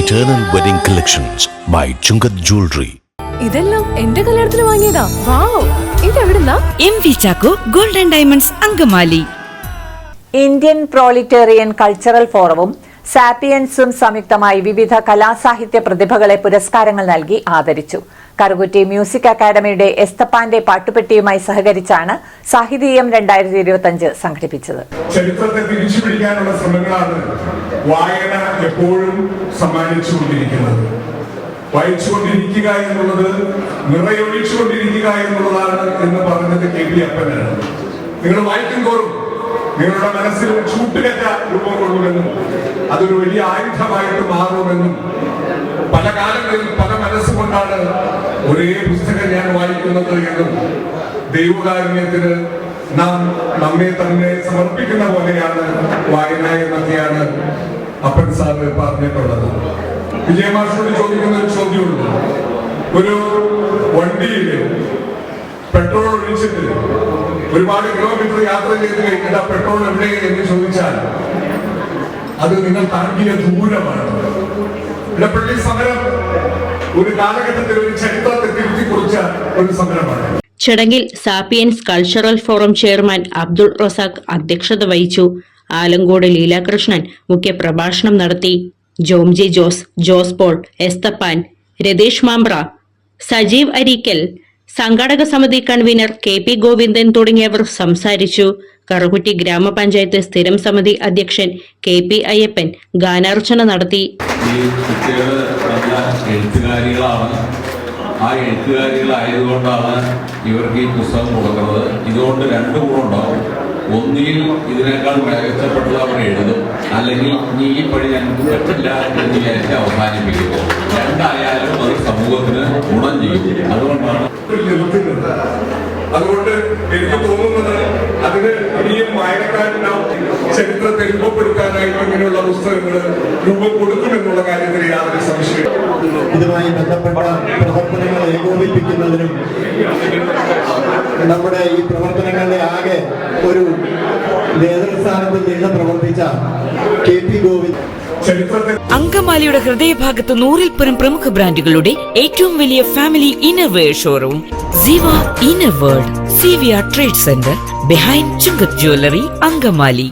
Eternal Wedding Collections by Chungat Jewelry. ഇതെല്ലാം എന്റെ കല്യാണത്തിന് വാങ്ങിയതാ. വാവ്, ഇതെവിടുന്നാ? MV Chacko Gold and Diamonds Angamaly. Indian proletarian cultural ഫോറവും സാപ്പിയൻസും സംയുക്തമായി വിവിധ കലാസാഹിത്യ പ്രതിഭകളെ പുരസ്കാരങ്ങൾ നൽകി ആദരിച്ചു. കറുകുറ്റി മ്യൂസിക് അക്കാദമിയുടെ എസ്തപ്പാന്റെ പാട്ടുപെട്ടിയുമായി സഹകരിച്ചാണ് സാഹിതീയം 2025 സംഘടിപ്പിച്ചത്. ചരിത്രത്തെ തിരിച്ചുപിടിക്കാനുള്ള ശ്രമങ്ങളാണ് വായന എപ്പോഴും സമ്മാനിച്ചുകൊണ്ടിരിക്കുന്നത്. വായിച്ചുകൊണ്ടിരിക്കുക എന്നുള്ളത് നിറയൊഴിച്ചുകൊണ്ടിരിക്കുക എന്നുള്ളതാണ് എന്ന് പറഞ്ഞത് KP അപ്പനാണ്. നിങ്ങൾ വായിക്കും തോറും നിങ്ങളുടെ മനസ്സിൽ ചൂട്ടുകറ്റ രൂപം കൊള്ളുമെന്നും അതൊരു വലിയ ആയുധമായിട്ട് മാറുമെന്നും പല കാലങ്ങളിൽ പല മനസ്സുകൊണ്ടാണ് ഒരേ പുസ്തകം ഞാൻ വായിക്കുന്നത് എന്നും ദൈവകാരുണ്യത്തിന് നാം നമ്മെ തന്നെ സമർപ്പിക്കുന്ന പോലെയാണ് വായന എന്നൊക്കെയാണ് അപ്പൻ സാറ് പറഞ്ഞിട്ടുള്ളത്. വിജയമാഷോട് ചോദിക്കുന്ന ഒരു ചോദ്യമുണ്ട്. ഒരു വണ്ടിയിൽ പെട്രോൾ ഒഴിച്ചിട്ട് ഒരുപാട് കിലോമീറ്റർ യാത്ര ചെയ്ത് കഴിഞ്ഞിട്ട് ആ പെട്രോൾ എവിടെ എന്ന് ചോദിച്ചാൽ അത് നിങ്ങൾ താണ്ടിയ ദൂരമാണ്. ഇടപ്പള്ളി സമരം ഒരു കാലഘട്ടത്തിൽ ഒരു ചരിത്രത്തെ തിരുത്തി കുറിച്ച ഒരു സമരമാണ്. ചടങ്ങിൽ sapiens cultural forum chairman Abdul Razak അധ്യക്ഷത വഹിച്ചു. ആലങ്കോട് ലീലാകൃഷ്ണൻ മുഖ്യപ്രഭാഷണം നടത്തി. ജോംജി ജോസ്, ജോസ് പോൾ, എസ്തപ്പാൻ, രതീഷ് മാമ്പ്ര, സജീവ് അരീക്കൽ, സംഘാടക സമിതി കൺവീനർ KP ഗോവിന്ദൻ തുടങ്ങിയവർ സംസാരിച്ചു. കറുകുറ്റി ഗ്രാമപഞ്ചായത്ത് സ്ഥിരം സമിതി അധ്യക്ഷൻ KP അയ്യപ്പൻ ഗാനാർച്ചന നടത്തി. ഈ കുട്ടികൾ നല്ല എഴുത്തുകാരികളാണ്. ആ എഴുത്തുകാരികളായതുകൊണ്ടാണ് ഇവർക്ക് ഈ പുസ്തകം കൊടുക്കുന്നത്. ഇതുകൊണ്ട് രണ്ട് ഗുണമുണ്ടാവും. ഒന്നിൽ ഇതിനേക്കാൾ മികച്ചപ്പെട്ടത് അവർ എഴുതും, അല്ലെങ്കിൽ നീ ഈ പണി ഞങ്ങൾക്ക് പറ്റില്ല എന്ന് വിചാരിച്ച് അവസാനിപ്പിക്കുന്നു. രണ്ടായാലും അത് സമൂഹത്തിന് ഗുണം ചെയ്യും. അതുകൊണ്ടാണ് അതുകൊണ്ട് എനിക്ക് തോന്നുന്നത് അതിന് ഇനിയും വായനക്കാരനാവും ചരിത്രത്തെ രൂപപ്പെടുത്താനായിട്ട് ഇങ്ങനെയുള്ള പുസ്തകങ്ങൾ രൂപം കൊടുക്കുമെന്നുള്ള കാര്യത്തിൽ യാതൊരു സംശയം. ഇതുമായി ബന്ധപ്പെട്ട പ്രവർത്തനങ്ങൾ ഏകോപിപ്പിക്കുന്നതിനും നമ്മുടെ ഈ പ്രവർത്തനങ്ങളുടെ ആകെ ഒരു നേതൃസ്ഥാനത്തിൽ നിന്ന് പ്രവർത്തിച്ച KP ഗോവിന്ദ് അങ്കമാലിയുടെ ഹൃദയഭാഗത്ത് 100-ൽ-പരം പ്രമുഖ ബ്രാൻഡുകളുടെ ഏറ്റവും വലിയ family innerwear showroom Siva inner world, CVR trade centre, behind Chungath jewellery, Angamaly.